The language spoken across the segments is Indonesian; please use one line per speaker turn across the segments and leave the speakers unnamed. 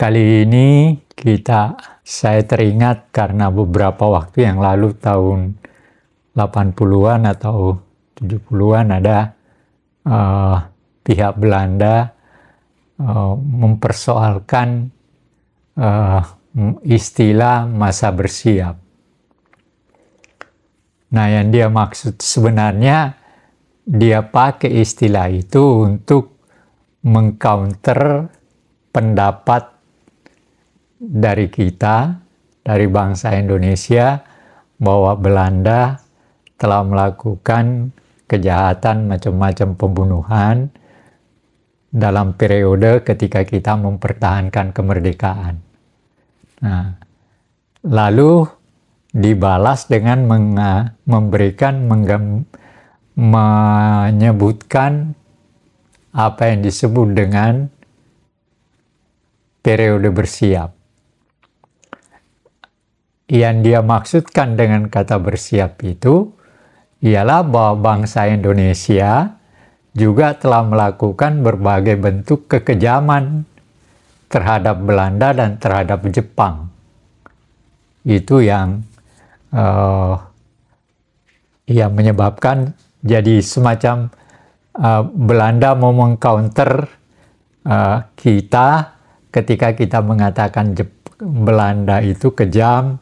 Kali ini saya teringat karena beberapa waktu yang lalu tahun 80-an atau 70-an ada pihak Belanda mempersoalkan istilah masa bersiap. Nah, yang dia maksud sebenarnya dia pakai istilah itu untuk mengcounter pendapat dari kita, dari bangsa Indonesia, bahwa Belanda telah melakukan kejahatan macam-macam pembunuhan dalam periode ketika kita mempertahankan kemerdekaan. Nah, lalu dibalas dengan menyebutkan apa yang disebut dengan periode bersiap. Yang dia maksudkan dengan kata bersiap itu ialah bahwa bangsa Indonesia juga telah melakukan berbagai bentuk kekejaman terhadap Belanda dan terhadap Jepang. Itu yang menyebabkan jadi semacam Belanda mau mengcounter kita ketika kita mengatakan Belanda itu kejam,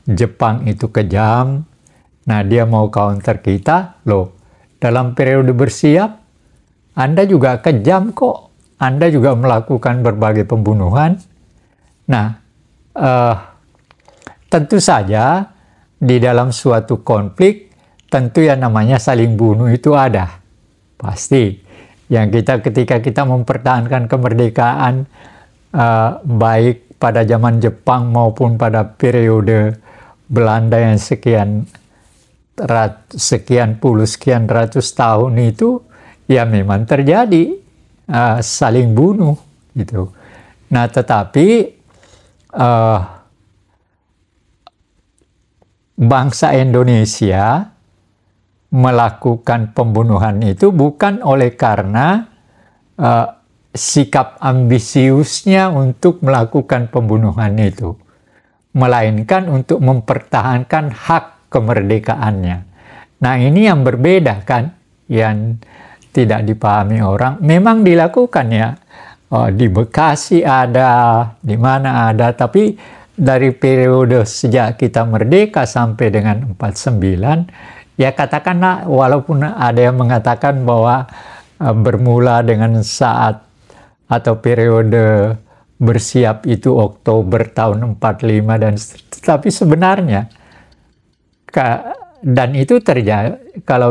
Jepang itu kejam. Nah, dia mau counter kita, loh, dalam periode bersiap, Anda juga kejam kok. Anda juga melakukan berbagai pembunuhan. Nah, tentu saja di dalam suatu konflik, tentu yang namanya saling bunuh itu ada. Pasti. Ketika kita mempertahankan kemerdekaan, baik pada zaman Jepang maupun pada periode Belanda yang sekian ratus tahun itu, ya memang terjadi saling bunuh gitu. Nah, tetapi bangsa Indonesia melakukan pembunuhan itu bukan oleh karena sikap ambisiusnya untuk melakukan pembunuhan itu, melainkan untuk mempertahankan hak kemerdekaannya. Nah, ini yang berbeda kan, yang tidak dipahami orang. Memang dilakukan ya, di Bekasi ada, di mana ada, tapi dari periode sejak kita merdeka sampai dengan 49, ya katakanlah walaupun ada yang mengatakan bahwa bermula dengan saat atau periode bersiap itu Oktober tahun 45 dan tetapi sebenarnya dan itu terjadi kalau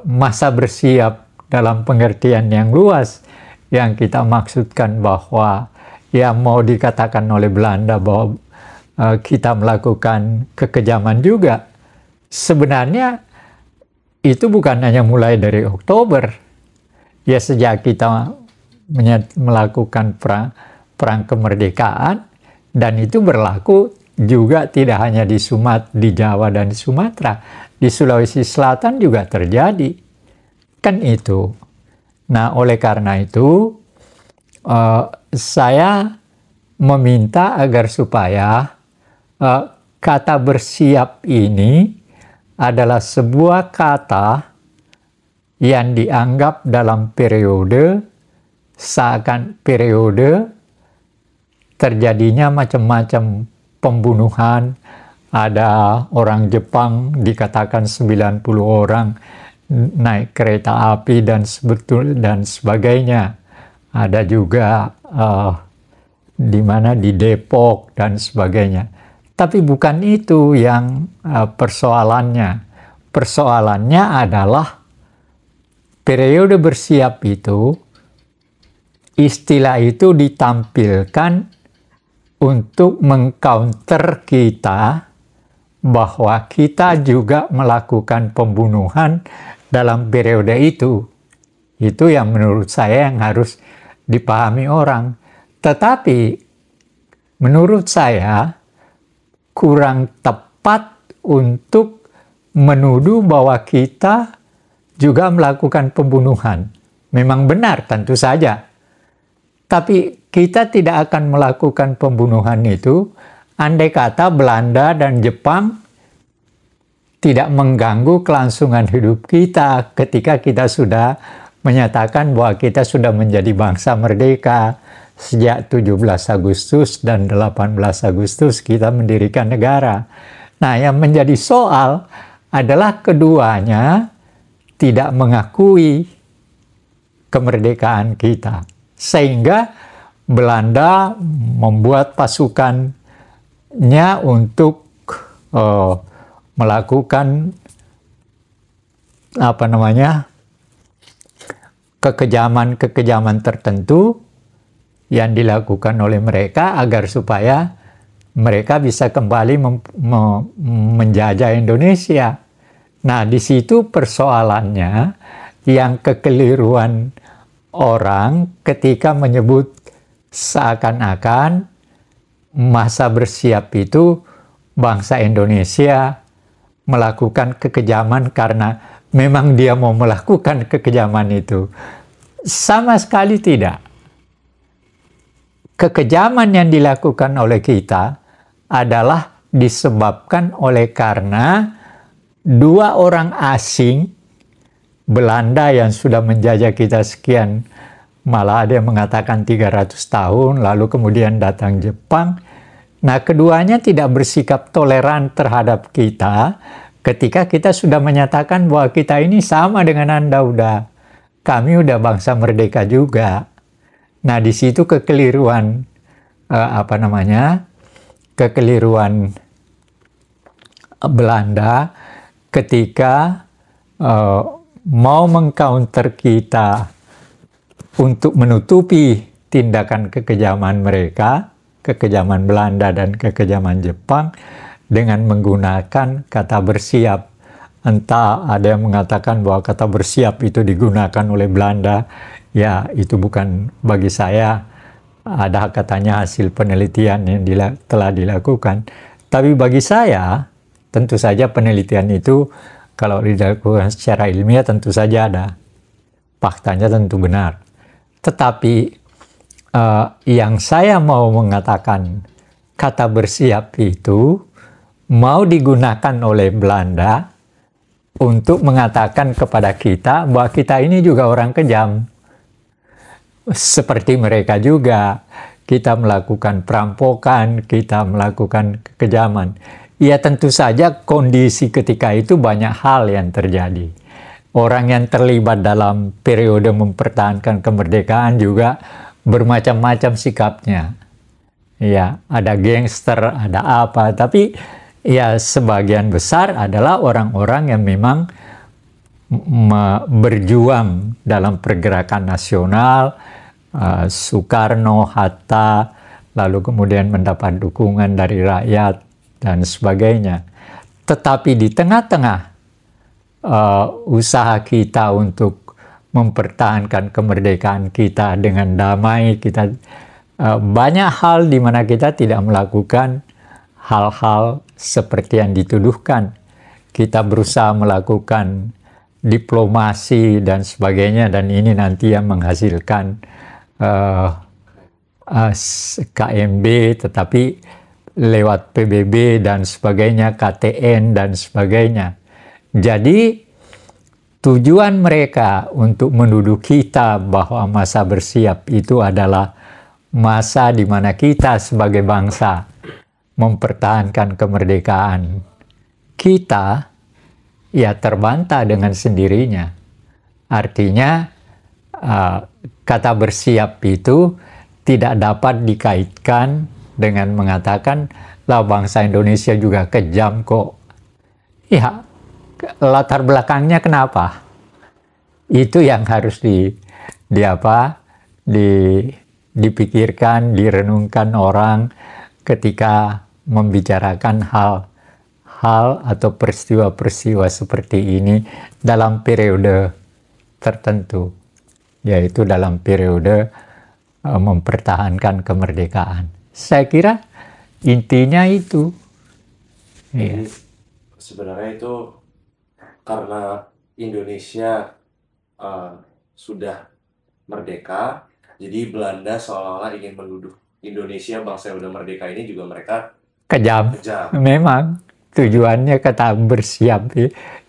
masa bersiap dalam pengertian yang luas yang kita maksudkan bahwa ya mau dikatakan oleh Belanda bahwa kita melakukan kekejaman juga, sebenarnya itu bukan hanya mulai dari Oktober. Ya, sejak kita melakukan perang kemerdekaan, dan itu berlaku juga tidak hanya di Jawa dan di Sumatera, di Sulawesi Selatan juga terjadi. Kan itu. Nah, oleh karena itu saya meminta agar supaya kata bersiap ini adalah sebuah kata yang dianggap dalam periode terjadinya macam-macam pembunuhan. Ada orang Jepang dikatakan 90 orang naik kereta api dan sebagainya. Ada juga di Depok dan sebagainya. Tapi bukan itu yang persoalannya. Persoalannya adalah periode bersiap itu, istilah itu ditampilkan untuk mengcounter kita bahwa kita juga melakukan pembunuhan dalam periode itu. Itu yang menurut saya yang harus dipahami orang. Tetapi menurut saya kurang tepat untuk menuduh bahwa kita juga melakukan pembunuhan. Memang benar tentu saja. Tapi kita tidak akan melakukan pembunuhan itu andai kata Belanda dan Jepang tidak mengganggu kelangsungan hidup kita ketika kita sudah menyatakan bahwa kita sudah menjadi bangsa merdeka. Sejak 17 Agustus dan 18 Agustus kita mendirikan negara. Nah, yang menjadi soal adalah keduanya tidak mengakui kemerdekaan kita. Sehingga Belanda membuat pasukannya untuk melakukan kekejaman tertentu yang dilakukan oleh mereka agar supaya mereka bisa kembali menjajah Indonesia. Nah, di situ persoalannya yang kekeliruan orang ketika menyebut seakan-akan masa bersiap itu bangsa Indonesia melakukan kekejaman karena memang dia mau melakukan kekejaman itu. Sama sekali tidak. Kekejaman yang dilakukan oleh kita adalah disebabkan oleh karena dua orang asing, Belanda yang sudah menjajah kita sekian, malah ada yang mengatakan 300 tahun, lalu kemudian datang Jepang. Nah, keduanya tidak bersikap toleran terhadap kita ketika kita sudah menyatakan bahwa kita ini sama dengan Anda, kami udah bangsa merdeka juga. Nah, di situ kekeliruan kekeliruan Belanda ketika mau mengcounter kita untuk menutupi tindakan kekejaman mereka, kekejaman Belanda dan kekejaman Jepang dengan menggunakan kata bersiap. Entah ada yang mengatakan bahwa kata bersiap itu digunakan oleh Belanda, ya itu bukan bagi saya. Ada katanya hasil penelitian yang telah dilakukan. Tapi bagi saya, tentu saja penelitian itu kalau dilakukan secara ilmiah tentu saja ada. Faktanya tentu benar. Tetapi yang saya mau mengatakan kata bersiap itu mau digunakan oleh Belanda untuk mengatakan kepada kita bahwa kita ini juga orang kejam. Seperti mereka juga, kita melakukan perampokan, kita melakukan kekejaman. Ya tentu saja kondisi ketika itu banyak hal yang terjadi. Orang yang terlibat dalam periode mempertahankan kemerdekaan juga bermacam-macam sikapnya. Ya, ada gangster, ada apa, tapi ya sebagian besar adalah orang-orang yang memang berjuang dalam pergerakan nasional, Soekarno, Hatta, lalu kemudian mendapat dukungan dari rakyat dan sebagainya. Tetapi di tengah-tengah usaha kita untuk mempertahankan kemerdekaan kita dengan damai, kita banyak hal di mana kita tidak melakukan hal-hal seperti yang dituduhkan. Kita berusaha melakukan diplomasi dan sebagainya, dan ini nanti yang menghasilkan KMB, tetapi lewat PBB dan sebagainya, KTN dan sebagainya. Jadi tujuan mereka untuk menuduh kita bahwa masa bersiap itu adalah masa di mana kita sebagai bangsa mempertahankan kemerdekaan kita, ya terbantah dengan sendirinya. Artinya kata bersiap itu tidak dapat dikaitkan dengan mengatakan lah bangsa Indonesia juga kejam kok. Ya, latar belakangnya kenapa? Itu yang harus dipikirkan, direnungkan orang ketika membicarakan hal atau peristiwa-peristiwa seperti ini dalam periode tertentu, yaitu dalam periode mempertahankan kemerdekaan. Saya kira intinya itu.
Jadi sebenarnya itu karena Indonesia sudah merdeka, Jadi Belanda seolah-olah ingin menduduh Indonesia, bangsa yang udah merdeka ini juga mereka
Kejam.
kejam.
Memang tujuannya kata bersiap.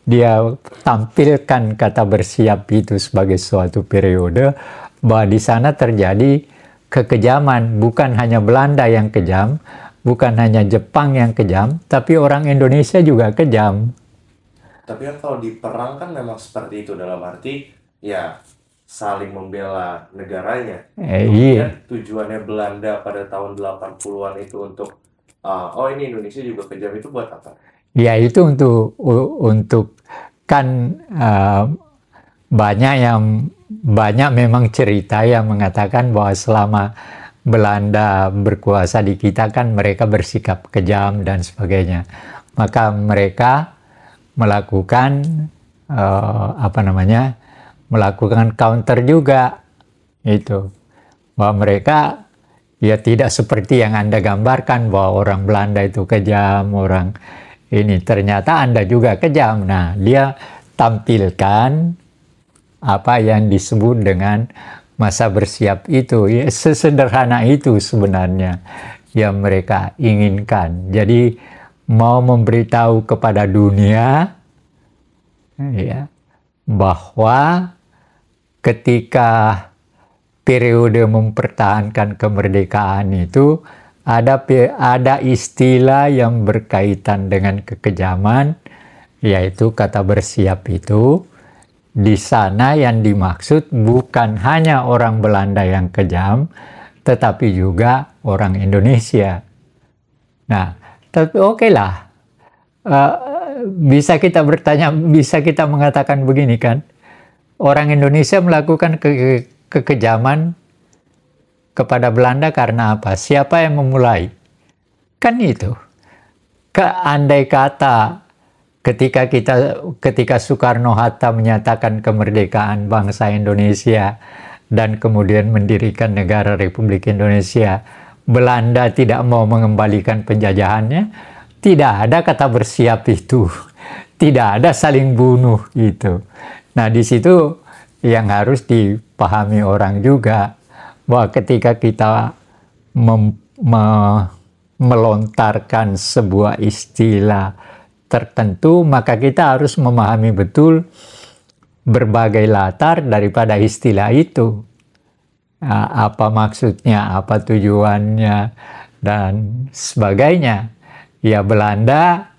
Dia tampilkan kata bersiap itu sebagai suatu periode bahwa di sana terjadi kekejaman. Bukan hanya Belanda yang kejam, bukan hanya Jepang yang kejam, tapi orang Indonesia juga kejam.
Tapi kan kalau di perang kan memang seperti itu, dalam arti ya saling membela negaranya.
Iya.
Kemudian tujuannya Belanda pada tahun 80-an itu untuk oh ini Indonesia juga kejam, itu buat apa?
Ya itu untuk kan banyak memang cerita yang mengatakan bahwa selama Belanda berkuasa di kita kan mereka bersikap kejam dan sebagainya. Maka mereka melakukan melakukan counter juga itu, bahwa mereka ya tidak seperti yang Anda gambarkan bahwa orang Belanda itu kejam, orang ini ternyata Anda juga kejam. Nah, dia tampilkan apa yang disebut dengan masa bersiap itu, ya, sesederhana itu sebenarnya yang mereka inginkan. Jadi mau memberitahu kepada dunia ya, bahwa ketika periode mempertahankan kemerdekaan itu ada istilah yang berkaitan dengan kekejaman, yaitu kata bersiap itu. Di sana yang dimaksud bukan hanya orang Belanda yang kejam, tetapi juga orang Indonesia. Nah, tapi oke lah. Bisa kita bertanya, bisa kita mengatakan begini kan, orang Indonesia melakukan kekejaman kepada Belanda karena apa? Siapa yang memulai? Kan itu. Andai kata ketika Soekarno-Hatta menyatakan kemerdekaan bangsa Indonesia dan kemudian mendirikan negara Republik Indonesia, Belanda tidak mau mengembalikan penjajahannya, tidak ada kata bersiap itu, tidak ada saling bunuh itu. Nah, di situ yang harus dipahami orang juga, bahwa ketika kita melontarkan sebuah istilah tertentu, maka kita harus memahami betul berbagai latar daripada istilah itu. Nah, apa maksudnya, apa tujuannya, dan sebagainya. Ya, Belanda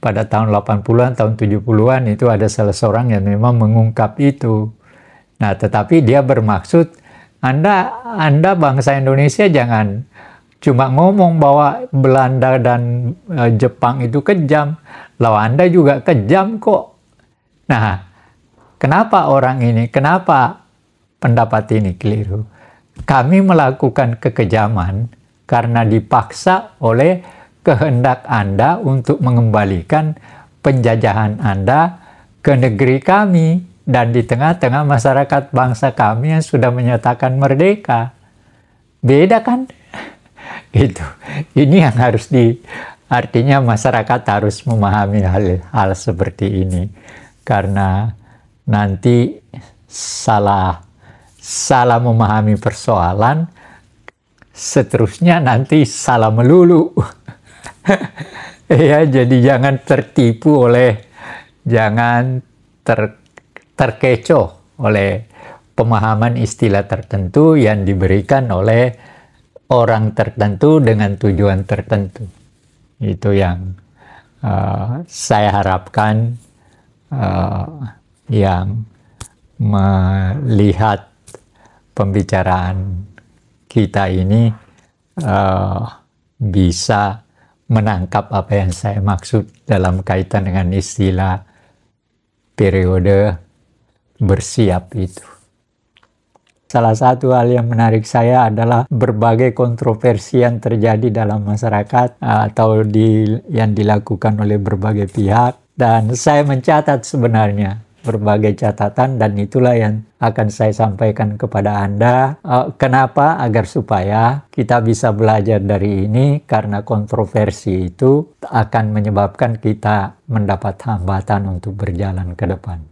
pada tahun 80-an, tahun 70-an itu ada salah seorang yang memang mengungkap itu. Nah, tetapi dia bermaksud, Anda bangsa Indonesia jangan cuma ngomong bahwa Belanda dan Jepang itu kejam. Lalu Anda juga kejam kok. Nah, kenapa kenapa pendapat ini keliru? Kami melakukan kekejaman karena dipaksa oleh kehendak Anda untuk mengembalikan penjajahan Anda ke negeri kami dan di tengah-tengah masyarakat bangsa kami yang sudah menyatakan merdeka. Beda kan? Itu. Ini yang harus artinya masyarakat harus memahami hal seperti ini, karena nanti salah memahami persoalan, seterusnya nanti salah melulu. Ya, jadi jangan tertipu jangan terkecoh oleh pemahaman istilah tertentu yang diberikan oleh orang tertentu dengan tujuan tertentu. Itu yang saya harapkan yang melihat pembicaraan kita ini bisa menangkap apa yang saya maksud dalam kaitan dengan istilah periode bersiap itu. Salah satu hal yang menarik saya adalah berbagai kontroversi yang terjadi dalam masyarakat atau yang dilakukan oleh berbagai pihak, dan saya mencatat sebenarnya berbagai catatan, dan itulah yang akan saya sampaikan kepada Anda. Kenapa? Agar supaya kita bisa belajar dari ini, karena kontroversi itu akan menyebabkan kita mendapat hambatan untuk berjalan ke depan.